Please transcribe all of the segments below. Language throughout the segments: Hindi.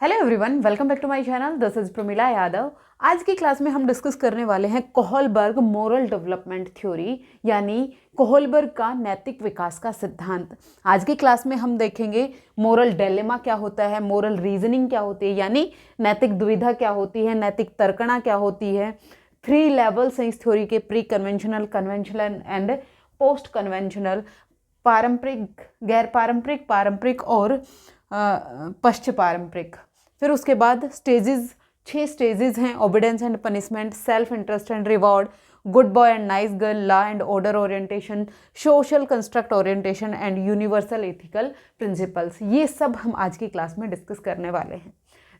Hello everyone, welcome back to my channel. This is Pramila Yadav. आज की क्लास में हम डिस्कस करने वाले हैं कोहलबर्ग मोरल डेवलपमेंट थ्योरी, यानी कोहलबर्ग का नैतिक विकास का सिद्धांत। आज की क्लास में हम देखेंगे मोरल डिलेमा क्या होता है, मोरल रीजनिंग क्या होती है, यानी नैतिक दुविधा क्या होती है, नैतिक तर्कणा क्या होती है। 3 लेवल्स हैं इस थ्योरी के, pre conventional, conventional and post conventional, पारंपरिक, गैर पारंपरिक, पारंपरिक और पश्च पारंपरिक। फिर उसके बाद स्टेजेस, 6 स्टेजेस हैं, obedience and punishment, self interest and reward, good boy and nice girl, law and order orientation, social construct orientation and universal ethical principles. ये सब हम आज की क्लास में डिस्कस करने वाले हैं।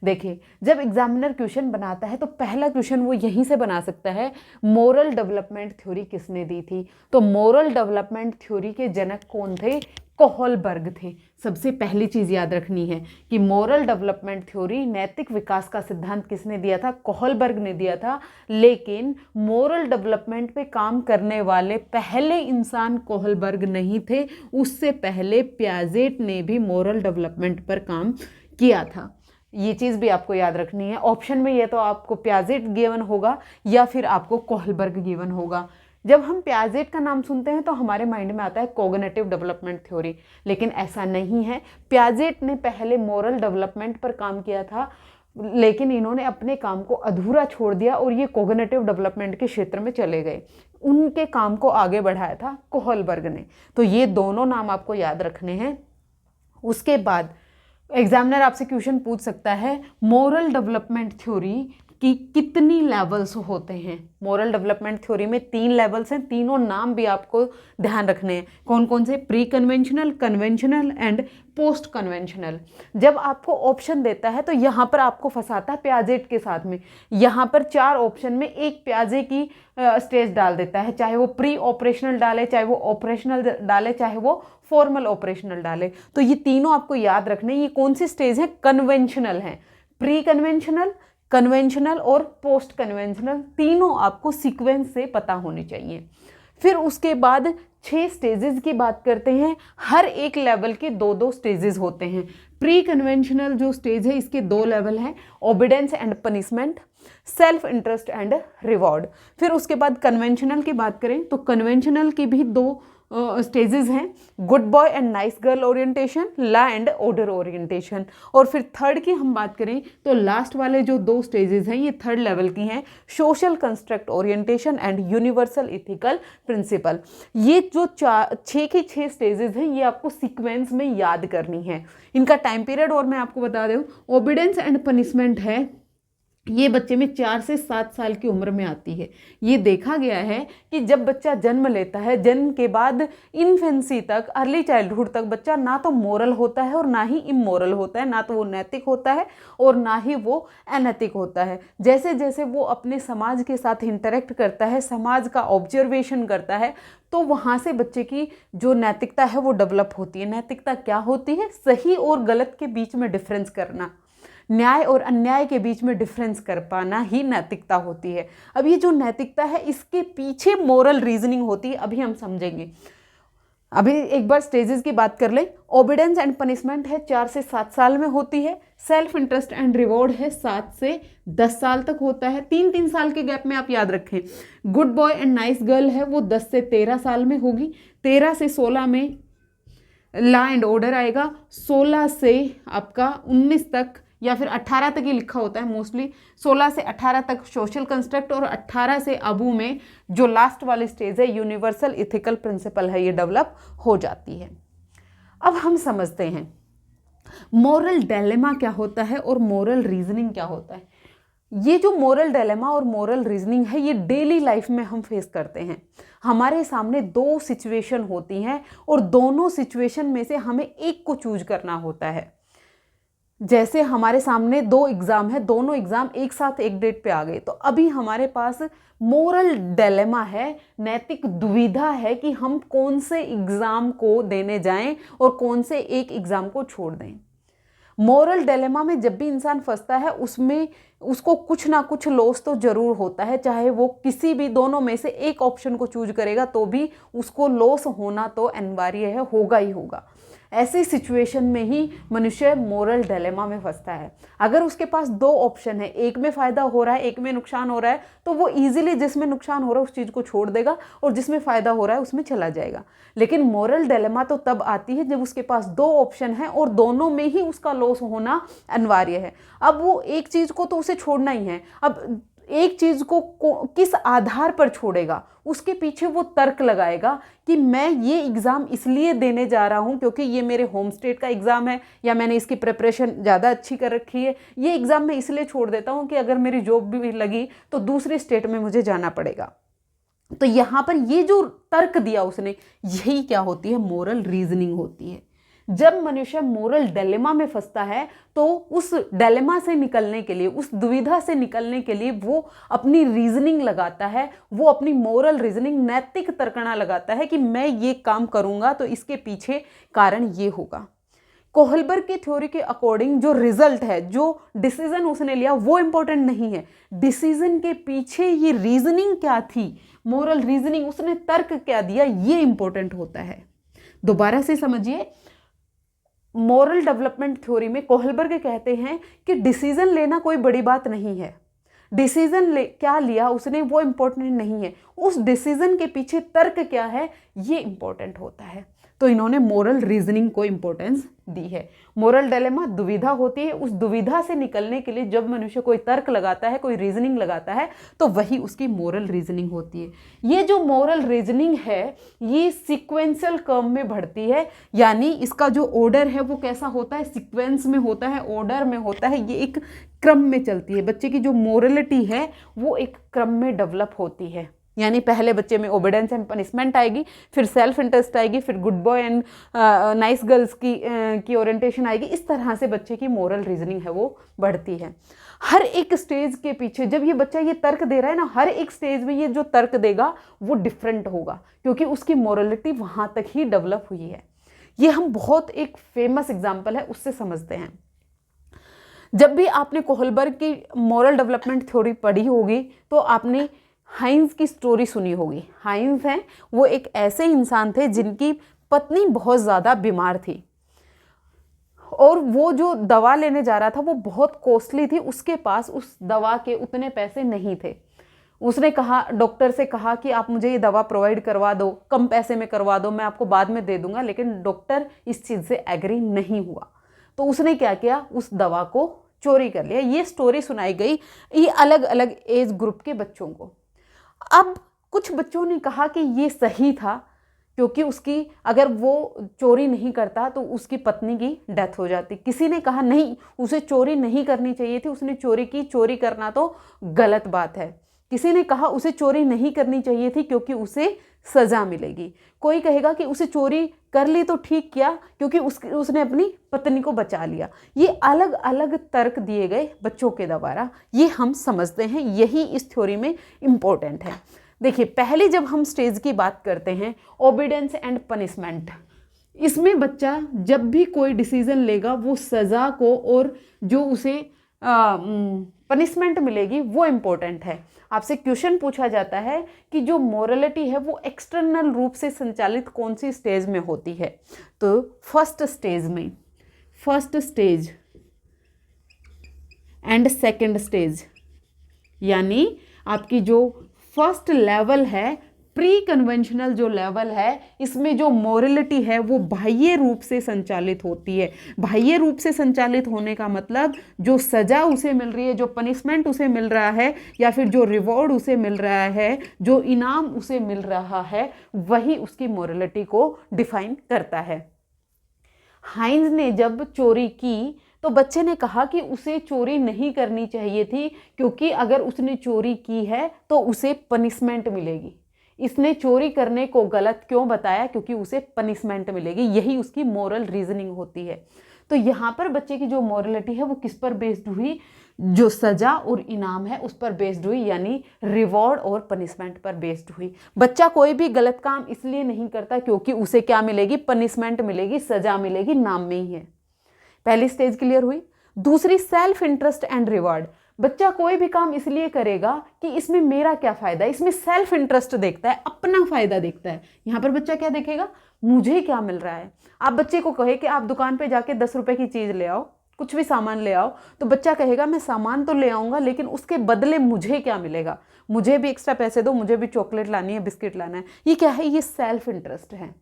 देखिए, जब एग्जामिनर क्वेश्चन बनाता है तो पहला क्वेश्चन वो यहीं से बना सकता है, मोरल डेवलपमेंट थ्योरी किसने दी थी। तो मोरल डेवलपमेंट थ्योरी के जनक कौन थे? कोहलबर्ग थे। सबसे पहली चीज याद रखनी है कि मोरल डेवलपमेंट थ्योरी, नैतिक विकास का सिद्धांत किसने दिया था? कोहलबर्ग ने दिया था। लेकिन मोरल डेवलपमेंट पे काम करने वाले पहले इंसान कोहलबर्ग नहीं थे, उससे पहले पियाजेट ने भी मोरल डेवलपमेंट पर काम किया था। ये चीज़ भी आपको याद रखनी है। ऑप्शन में ये तो आपको पियाजेट गिवन होगा या फिर आपको कोहलबर्ग गिवन होगा। जब हम पियाजेट का नाम सुनते हैं तो हमारे माइंड में आता है कोग्निटिव डेवलपमेंट थ्योरी, लेकिन ऐसा नहीं है। पियाजेट ने पहले मोरल डेवलपमेंट पर काम किया था, लेकिन इन्होंने अपने काम को अधूरा छोड़ दिया और ये कोग्निटिव डेवलपमेंट के क्षेत्र में चले गए। उनके काम को आगे बढ़ाया था कोहलबर्ग ने। तो ये दोनों नाम आपको याद रखने हैं। उसके बाद एग्जामिनर आपसे क्वेश्चन पूछ सकता है, मोरल डेवलपमेंट थ्योरी की कितनी लेवल्स होते हैं? मोरल डेवलपमेंट थ्योरी में 3 लेवल्स हैं। तीनों नाम भी आपको ध्यान रखने हैं। कौन कौन से? Pre conventional, conventional and post conventional. जब आपको ऑप्शन देता है तो यहाँ पर आपको फंसाता है पियाजेट के साथ में। यहाँ पर 4 ऑप्शन में एक पियाजे की स्टेज डाल देता है, चाहे वो प्री ऑपरेशनल डाले, चाहे वो ऑपरेशनल डाले, चाहे वो फॉर्मल ऑपरेशनल डाले। तो ये तीनों आपको याद रखने। ये कौन सी स्टेज है? कन्वेंशनल है। प्री कन्वेंशनल, कन्वेंशनल और पोस्ट कन्वेंशनल, तीनों आपको सीक्वेंस से पता होने चाहिए। फिर उसके बाद 6 स्टेजेस की बात करते हैं। हर एक लेवल के 2-2 स्टेजेस होते हैं। प्री कन्वेंशनल जो स्टेज है, इसके 2 लेवल हैं, obedience and punishment, self interest and reward. फिर उसके बाद कन्वेंशनल की बात करें तो कन्वेंशनल की भी 2 स्टेजेस हैं, good boy and nice girl orientation, law and order orientation. और फिर थर्ड की हम बात करें तो लास्ट वाले जो 2 स्टेजेस हैं, ये थर्ड लेवल की हैं, social construct orientation and universal ethical principle. ये जो 6 की 6 स्टेजेस हैं, ये आपको सीक्वेंस में याद करनी है। इनका टाइम पीरियड और मैं आपको बता दूं, ओबीडियंस एंड पनिशमेंट है, ये बच्चे में 4 से 7 साल की उम्र में आती है। ये देखा गया है कि जब बच्चा जन्म लेता है, जन्म के बाद इन्फेंसी तक, अर्ली चाइल्डहुड तक बच्चा ना तो मोरल होता है और ना ही इमोरल होता है, ना तो वो नैतिक होता है और ना ही वो अनैतिक होता है। जैसे जैसे वो अपने समाज के साथ इंटरेक्ट करता है, समाज का ऑब्जर्वेशन करता है, तो वहाँ से बच्चे की जो नैतिकता है वो डेवलप होती है। नैतिकता क्या होती है? सही और गलत के बीच में डिफरेंस करना, न्याय और अन्याय के बीच में डिफरेंस कर पाना ही नैतिकता होती है। अब ये जो नैतिकता है, इसके पीछे मोरल रीजनिंग होती है, अभी हम समझेंगे। अभी एक बार स्टेजेस की बात कर लें। ओबीडियंस एंड पनिशमेंट है, 4 से 7 साल में होती है। सेल्फ इंटरेस्ट एंड रिवॉर्ड है, 7 से 10 साल तक होता है। 3-3 साल के गैप में आप याद रखें। Good boy and nice girl है, वो 10 से 13 साल में होगी। 13 से 16 में लॉ एंड ऑर्डर आएगा। 16 से आपका 19 तक या फिर 18 तक ही लिखा होता है मोस्टली, 16 से 18 तक सोशल कंस्ट्रक्ट, और 18 से अबू में जो लास्ट वाली स्टेज है, यूनिवर्सल एथिकल प्रिंसिपल है, ये डेवलप हो जाती है। अब हम समझते हैं मोरल डिलेमा क्या होता है और मोरल रीजनिंग क्या होता है। ये जो मोरल डिलेमा और मोरल रीजनिंग है, ये डेली लाइफ में हम फेस करते हैं। हमारे सामने 2 सिचुएशन होती हैं और दोनों सिचुएशन में से हमें एक को चूज करना होता है। जैसे हमारे सामने 2 एग्जाम है, दोनों एग्जाम एक साथ एक डेट पे आ गए, तो अभी हमारे पास मोरल डिलेमा है, नैतिक दुविधा है कि हम कौन से एग्जाम को देने जाएं और कौन से एक एग्जाम को छोड़ दें। मोरल डिलेमा में जब भी इंसान फंसता है, उसमें उसको कुछ ना कुछ लॉस तो जरूर होता है, चाहे वो किसी भी दोनों में से एक ऑप्शन को चूज करेगा तो भी उसको लॉस होना तो अनिवार्य है, होगा ही होगा। ऐसी सिचुएशन में ही मनुष्य मोरल डिलेमा में फंसता है। अगर उसके पास दो ऑप्शन है, एक में फ़ायदा हो रहा है, एक में नुकसान हो रहा है, तो वो ईजिली जिसमें नुकसान हो रहा है उस चीज़ को छोड़ देगा और जिसमें फ़ायदा हो रहा है उसमें चला जाएगा। लेकिन मोरल डिलेमा तो तब आती है जब उसके पास दो ऑप्शन है और दोनों में ही उसका लॉस होना अनिवार्य है। अब वो एक चीज़ को तो उसे छोड़ना ही है, अब एक चीज़ को किस आधार पर छोड़ेगा, उसके पीछे वो तर्क लगाएगा कि मैं ये एग्ज़ाम इसलिए देने जा रहा हूँ क्योंकि ये मेरे होम स्टेट का एग्ज़ाम है, या मैंने इसकी प्रिपरेशन ज़्यादा अच्छी कर रखी है, ये एग्ज़ाम मैं इसलिए छोड़ देता हूँ कि अगर मेरी जॉब भी लगी तो दूसरे स्टेट में मुझे जाना पड़ेगा। तो यहाँ पर ये जो तर्क दिया उसने, यही क्या होती है, मोरल रीजनिंग होती है। जब मनुष्य मोरल डिलेमा में फंसता है तो उस डिलेमा से निकलने के लिए, उस दुविधा से निकलने के लिए वो अपनी रीजनिंग लगाता है, वो अपनी मोरल रीजनिंग, नैतिक तर्कना लगाता है कि मैं ये काम करूँगा तो इसके पीछे कारण ये होगा। कोहलबर्ग की थ्योरी के अकॉर्डिंग जो रिजल्ट है, जो डिसीजन उसने लिया, वो इंपॉर्टेंट नहीं है, डिसीजन के पीछे ये रीजनिंग क्या थी, मोरल रीजनिंग, उसने तर्क क्या दिया, ये इंपॉर्टेंट होता है। दोबारा से समझिए, मोरल डेवलपमेंट थ्योरी में कोहलबर्ग कहते हैं कि डिसीजन लेना कोई बड़ी बात नहीं है, डिसीजन क्या लिया उसने वो इंपॉर्टेंट नहीं है, उस डिसीजन के पीछे तर्क क्या है ये इंपॉर्टेंट होता है। तो इन्होंने मोरल रीजनिंग को इंपॉर्टेंस दी है। मोरल डिलेमा दुविधा होती है, उस दुविधा से निकलने के लिए जब मनुष्य कोई तर्क लगाता है, कोई रीजनिंग लगाता है, तो वही उसकी मोरल रीजनिंग होती है। ये जो मोरल रीजनिंग है ये सीक्वेंशियल कर्व में बढ़ती है, यानी इसका जो ऑर्डर है वो कैसा होता है, सीक्वेंस में होता है, ऑर्डर में होता है, ये एक क्रम में चलती है। बच्चे की जो मोरलिटी है वो एक क्रम में डेवलप होती है, यानी पहले बच्चे में ओबीडियंस एंड पनिशमेंट आएगी, फिर सेल्फ इंटरेस्ट आएगी, फिर good boy and nice girls की ओरिएंटेशन आएगी। इस तरह से बच्चे की मोरल रीजनिंग है वो बढ़ती है। हर एक स्टेज के पीछे जब ये बच्चा ये तर्क दे रहा है ना, हर एक स्टेज में ये जो तर्क देगा वो डिफरेंट होगा, क्योंकि उसकी मोरलिटी वहाँ तक ही डेवलप हुई है। ये हम बहुत एक फेमस एग्जाम्पल है उससे समझते हैं। जब भी आपने कोहलबर्ग की मोरल डेवलपमेंट थ्योरी पढ़ी होगी तो आपने हाइंस की स्टोरी सुनी होगी। हाइंस हैं वो एक ऐसे इंसान थे जिनकी पत्नी बहुत ज़्यादा बीमार थी और वो जो दवा लेने जा रहा था वो बहुत कॉस्टली थी, उसके पास उस दवा के उतने पैसे नहीं थे। उसने कहा, डॉक्टर से कहा कि आप मुझे ये दवा प्रोवाइड करवा दो, कम पैसे में करवा दो, मैं आपको बाद में दे दूंगा, लेकिन डॉक्टर इस चीज़ से एग्री नहीं हुआ। तो उसने क्या किया, उस दवा को चोरी कर लिया। ये स्टोरी सुनाई गई ये अलग अलग एज ग्रुप के बच्चों को। अब कुछ बच्चों ने कहा कि ये सही था क्योंकि उसकी अगर वो चोरी नहीं करता तो उसकी पत्नी की डेथ हो जाती। किसी ने कहा नहीं, उसे चोरी नहीं करनी चाहिए थी, उसने चोरी की, चोरी करना तो गलत बात है। किसी ने कहा उसे चोरी नहीं करनी चाहिए थी क्योंकि उसे सज़ा मिलेगी। कोई कहेगा कि उसे चोरी कर ली तो ठीक किया क्योंकि उसने अपनी पत्नी को बचा लिया। ये अलग अलग तर्क दिए गए बच्चों के द्वारा, ये हम समझते हैं, यही इस थ्योरी में इम्पोर्टेंट है। देखिए, पहले जब हम स्टेज की बात करते हैं ओबीडियंस एंड पनिशमेंट, इसमें बच्चा जब भी कोई डिसीजन लेगा वो सज़ा को और जो उसे पनिशमेंट मिलेगी वो इम्पोर्टेंट है। आपसे क्वेश्चन पूछा जाता है कि जो मोरलिटी है वो एक्सटर्नल रूप से संचालित कौन सी स्टेज में होती है, तो first stage and second stage, यानी आपकी जो फर्स्ट लेवल है, प्री कन्वेंशनल जो लेवल है, इसमें जो मोरलिटी है वो बाह्य रूप से संचालित होती है। बाह्य रूप से संचालित होने का मतलब जो सज़ा उसे मिल रही है, जो पनिशमेंट उसे मिल रहा है, या फिर जो रिवॉर्ड उसे मिल रहा है, जो इनाम उसे मिल रहा है, वही उसकी मोरलिटी को डिफाइन करता है। हाइंस ने जब चोरी की तो बच्चे ने कहा कि उसे चोरी नहीं करनी चाहिए थी क्योंकि अगर उसने चोरी की है तो उसे पनिशमेंट मिलेगी। इसने चोरी करने को गलत क्यों बताया, क्योंकि उसे पनिशमेंट मिलेगी। यही उसकी मोरल रीजनिंग होती है। तो यहाँ पर बच्चे की जो मोरलिटी है वो किस पर बेस्ड हुई, जो सज़ा और इनाम है उस पर बेस्ड हुई, यानी रिवॉर्ड और पनिशमेंट पर बेस्ड हुई। बच्चा कोई भी गलत काम इसलिए नहीं करता क्योंकि उसे क्या मिलेगी, पनिशमेंट मिलेगी, सज़ा मिलेगी, नाम में ही है। पहली स्टेज क्लियर हुई। दूसरी सेल्फ इंटरेस्ट एंड रिवॉर्ड, बच्चा कोई भी काम इसलिए करेगा कि इसमें मेरा क्या फ़ायदा है, इसमें सेल्फ इंटरेस्ट देखता है, अपना फ़ायदा देखता है। यहाँ पर बच्चा क्या देखेगा, मुझे क्या मिल रहा है। आप बच्चे को कहे कि आप दुकान पे जाके 10 रुपए की चीज़ ले आओ, कुछ भी सामान ले आओ, तो बच्चा कहेगा मैं सामान तो ले आऊँगा लेकिन उसके बदले मुझे क्या मिलेगा, मुझे भी एक्स्ट्रा पैसे दो, मुझे भी चॉकलेट लानी है, बिस्किट लाना है। ये क्या है, ये सेल्फ इंटरेस्ट है।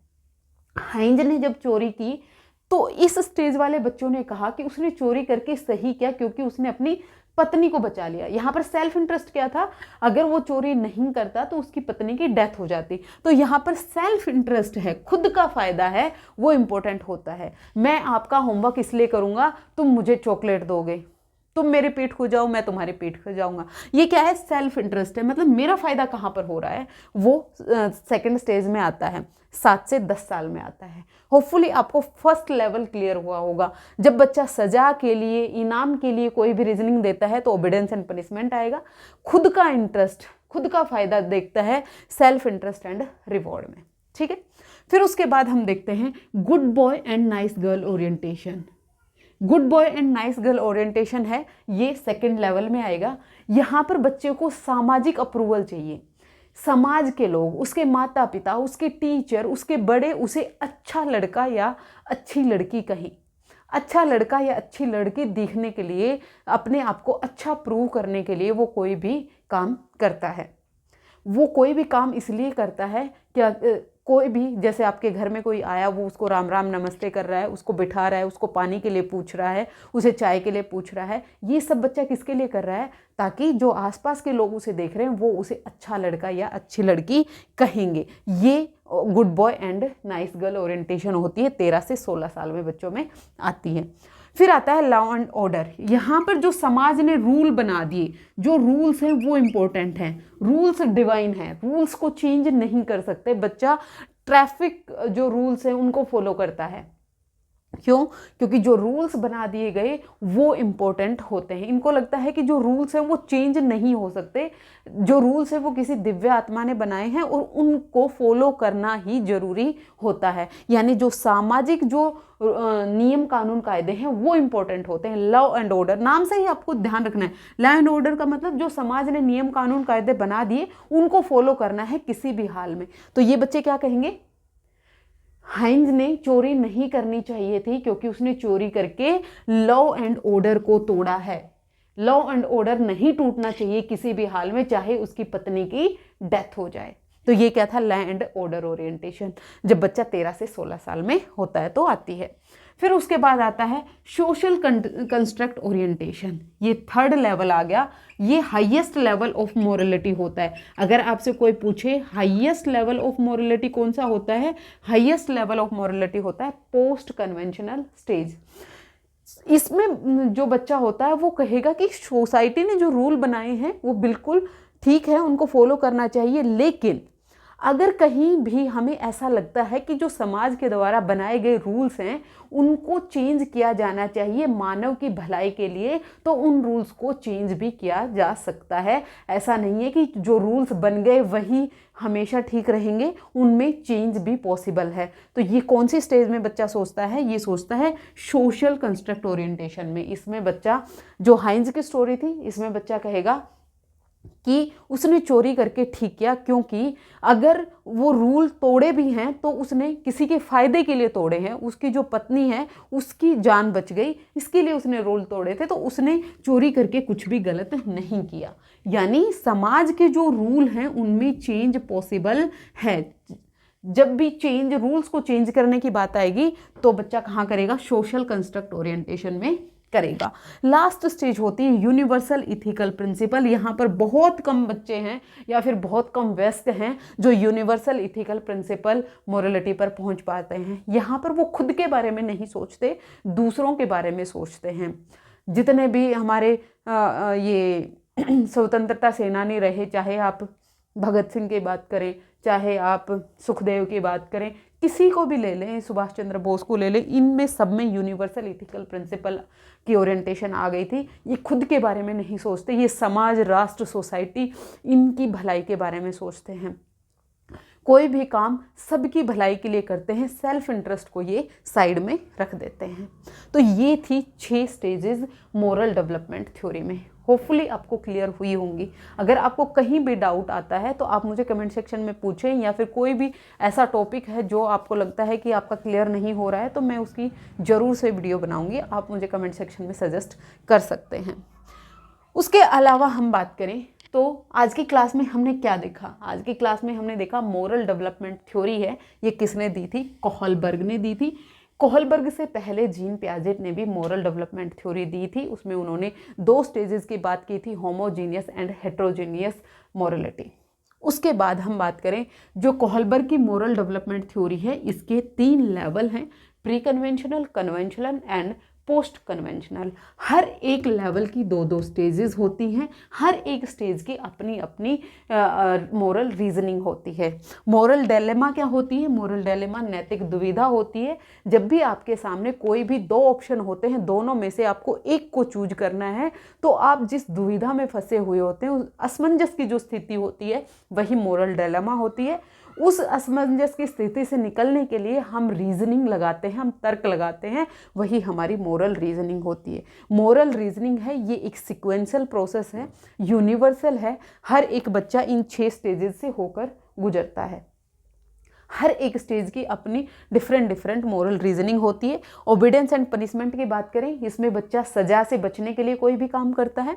हाइंज ने जब चोरी की तो इस स्टेज वाले बच्चों ने कहा कि उसने चोरी करके सही किया क्योंकि उसने अपनी पत्नी को बचा लिया। यहाँ पर सेल्फ इंटरेस्ट क्या था, अगर वो चोरी नहीं करता तो उसकी पत्नी की डेथ हो जाती। तो यहाँ पर सेल्फ इंटरेस्ट है, खुद का फायदा है, वो इंपॉर्टेंट होता है। मैं आपका होमवर्क इसलिए करूँगा, तुम मुझे चॉकलेट दोगे, तुम मेरे पेट खो जाओ, मैं तुम्हारे पेट खो जाऊंगा। ये क्या है, सेल्फ इंटरेस्ट है। मतलब मेरा फायदा कहाँ पर हो रहा है, वो सेकंड स्टेज में आता है, 7 से 10 साल में आता है। होपफुली आपको फर्स्ट लेवल क्लियर हुआ होगा। जब बच्चा सजा के लिए, इनाम के लिए कोई भी रीजनिंग देता है तो ओबीडियंस एंड पनिशमेंट आएगा। खुद का इंटरेस्ट, खुद का फायदा देखता है सेल्फ इंटरेस्ट एंड रिवॉर्ड में। ठीक है, फिर उसके बाद हम देखते हैं good boy and nice girl orientation. Good boy and nice girl orientation है, ये सेकंड लेवल में आएगा। यहाँ पर बच्चे को सामाजिक अप्रूवल चाहिए। समाज के लोग, उसके माता पिता, उसके टीचर, उसके बड़े उसे अच्छा लड़का या अच्छी लड़की कहें। अच्छा लड़का या अच्छी लड़की दिखने के लिए, अपने आप को अच्छा प्रूव करने के लिए वो कोई भी काम करता है। वो कोई भी काम इसलिए करता है क्या, कोई भी, जैसे आपके घर में कोई आया, वो उसको राम राम नमस्ते कर रहा है, उसको बिठा रहा है, उसको पानी के लिए पूछ रहा है, उसे चाय के लिए पूछ रहा है, ये सब बच्चा किसके लिए कर रहा है, ताकि जो आसपास के लोग उसे देख रहे हैं वो उसे अच्छा लड़का या अच्छी लड़की कहेंगे। ये good boy and nice girl orientation होती है, 13 से 16 साल में बच्चों में आती है। फिर आता है लॉ एंड ऑर्डर। यहाँ पर जो समाज ने रूल बना दिए, जो रूल्स हैं वो इम्पोर्टेंट हैं। रूल्स डिवाइन हैं, रूल्स को चेंज नहीं कर सकते। बच्चा ट्रैफिक जो रूल्स हैं उनको फॉलो करता है। क्यों? क्योंकि जो रूल्स बना दिए गए वो इम्पोर्टेंट होते हैं। इनको लगता है कि जो रूल्स हैं वो चेंज नहीं हो सकते, जो रूल्स हैं वो किसी दिव्य आत्मा ने बनाए हैं और उनको फॉलो करना ही जरूरी होता है। यानी जो सामाजिक जो नियम कानून कायदे हैं वो इम्पोर्टेंट होते हैं। लॉ एंड ऑर्डर, नाम से ही आपको ध्यान रखना है। लॉ एंड ऑर्डर का मतलब जो समाज ने नियम कानून कायदे बना दिए उनको फॉलो करना है किसी भी हाल में। तो ये बच्चे क्या कहेंगे, हाइंज ने चोरी नहीं करनी चाहिए थी क्योंकि उसने चोरी करके लॉ एंड ऑर्डर को तोड़ा है। लॉ एंड ऑर्डर नहीं टूटना चाहिए किसी भी हाल में, चाहे उसकी पत्नी की डेथ हो जाए। तो ये क्या था, लॉ एंड ऑर्डर ओरिएंटेशन, जब बच्चा 13 से 16 साल में होता है तो आती है। फिर उसके बाद आता है सोशल कंस्ट्रक्ट ओरिएंटेशन। ये थर्ड लेवल आ गया, ये हाईएस्ट लेवल ऑफ मोरलिटी होता है। अगर आपसे कोई पूछे हाईएस्ट लेवल ऑफ मोरलिटी कौन सा होता है, हाईएस्ट लेवल ऑफ मोरलिटी होता है पोस्ट कन्वेंशनल स्टेज। इसमें जो बच्चा होता है वो कहेगा कि सोसाइटी ने जो रूल बनाए हैं वो बिल्कुल ठीक है, उनको फॉलो करना चाहिए, लेकिन अगर कहीं भी हमें ऐसा लगता है कि जो समाज के द्वारा बनाए गए रूल्स हैं उनको चेंज किया जाना चाहिए मानव की भलाई के लिए, तो उन रूल्स को चेंज भी किया जा सकता है। ऐसा नहीं है कि जो रूल्स बन गए वही हमेशा ठीक रहेंगे, उनमें चेंज भी पॉसिबल है। तो ये कौन सी स्टेज में बच्चा सोचता है, ये सोचता है सोशल कंस्ट्रक्ट ओरिएंटेशन में। इसमें बच्चा, जो हाइंज की स्टोरी थी, इसमें बच्चा कहेगा कि उसने चोरी करके ठीक किया, क्योंकि अगर वो रूल तोड़े भी हैं तो उसने किसी के फायदे के लिए तोड़े हैं। उसकी जो पत्नी है उसकी जान बच गई, इसके लिए उसने रूल तोड़े थे, तो उसने चोरी करके कुछ भी गलत नहीं किया। यानी समाज के जो रूल हैं उनमें चेंज पॉसिबल है। जब भी चेंज, रूल्स को चेंज करने की बात आएगी तो बच्चा कहाँ करेगा, सोशल कंस्ट्रक्ट ओरिएंटेशन में करेगा। लास्ट स्टेज होती है यूनिवर्सल इथिकल प्रिंसिपल। यहाँ पर बहुत कम बच्चे हैं या फिर बहुत कम वयस्क हैं जो यूनिवर्सल इथिकल प्रिंसिपल मोरलिटी पर पहुंच पाते हैं। यहाँ पर वो खुद के बारे में नहीं सोचते, दूसरों के बारे में सोचते हैं। जितने भी हमारे ये स्वतंत्रता सेनानी रहे, चाहे आप भगत सिंह की बात करें, चाहे आप सुखदेव की बात करें, किसी को भी ले लें, सुभाष चंद्र बोस को ले लें, इनमें सब में यूनिवर्सल इथिकल प्रिंसिपल की ओरिएंटेशन आ गई थी। ये खुद के बारे में नहीं सोचते, ये समाज, राष्ट्र, सोसाइटी, इनकी भलाई के बारे में सोचते हैं। कोई भी काम सबकी भलाई के लिए करते हैं, सेल्फ इंटरेस्ट को ये साइड में रख देते हैं। तो ये थी 6 स्टेजेस मोरल डेवलपमेंट थ्योरी में। होपफुली आपको क्लियर हुई होंगी। अगर आपको कहीं भी डाउट आता है तो आप मुझे कमेंट सेक्शन में पूछें, या फिर कोई भी ऐसा टॉपिक है जो आपको लगता है कि आपका क्लियर नहीं हो रहा है तो मैं उसकी ज़रूर से वीडियो बनाऊंगी, आप मुझे कमेंट सेक्शन में सजेस्ट कर सकते हैं। उसके अलावा हम बात करें तो आज की क्लास में हमने क्या देखा। आज की क्लास में हमने देखा मोरल डेवलपमेंट थ्योरी है, ये किसने दी थी? कोहलबर्ग ने दी थी। कोहलबर्ग से पहले जीन पियाजेट ने भी मोरल डेवलपमेंट थ्योरी दी थी। उसमें उन्होंने 2 स्टेजेस की बात की थी, होमोजीनियस एंड हेट्रोजीनियस मोरलिटी। उसके बाद हम बात करें जो कोहलबर्ग की मोरल डेवलपमेंट थ्योरी है, इसके 3 लेवल हैं, pre conventional, conventional and post conventional. हर एक लेवल की 2-2 स्टेजेस होती हैं, हर एक स्टेज की अपनी अपनी मोरल रीजनिंग होती है। मोरल डिलेमा क्या होती है? मोरल डिलेमा नैतिक दुविधा होती है। जब भी आपके सामने कोई भी 2 ऑप्शन होते हैं, दोनों में से आपको एक को चूज करना है, तो आप जिस दुविधा में फंसे हुए होते हैं, उस असमंजस की जो स्थिति होती है वही मोरल डिलेमा होती है। उस असमंजस की स्थिति से निकलने के लिए हम रीजनिंग लगाते हैं, हम तर्क लगाते हैं, वही हमारी मोरल रीजनिंग होती है। मोरल रीजनिंग है ये एक सीक्वेंशियल प्रोसेस है, यूनिवर्सल है। हर एक बच्चा इन 6 स्टेजेस से होकर गुजरता है। हर एक स्टेज की अपनी डिफरेंट मोरल रीजनिंग होती है। ओबीडियंस एंड पनिशमेंट की बात करें, इसमें बच्चा सजा से बचने के लिए कोई भी काम करता है।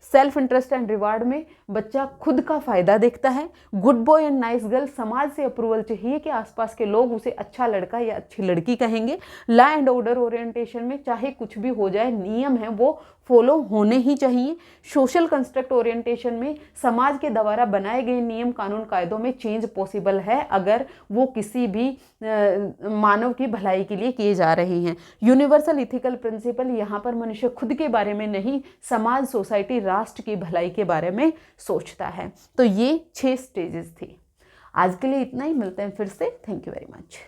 सेल्फ इंटरेस्ट एंड रिवार्ड में बच्चा खुद का फायदा देखता है। Good boy and nice girl, समाज से अप्रूवल चाहिए कि आसपास के लोग उसे अच्छा लड़का या अच्छी लड़की कहेंगे। लॉ एंड ऑर्डर ओरिएंटेशन में चाहे कुछ भी हो जाए, नियम है वो फॉलो होने ही चाहिए। सोशल कंस्ट्रक्ट ओरिएंटेशन में समाज के द्वारा बनाए गए नियम कानून कायदों में चेंज पॉसिबल है अगर वो किसी भी मानव की भलाई के लिए किए जा रहे हैं। यूनिवर्सल इथिकल प्रिंसिपल, यहाँ पर मनुष्य खुद के बारे में नहीं, समाज, सोसाइटी, राष्ट्र की भलाई के बारे में सोचता है। तो ये 6 स्टेजेस थी। आज के लिए इतना ही, मिलते हैं फिर से। Thank you very much.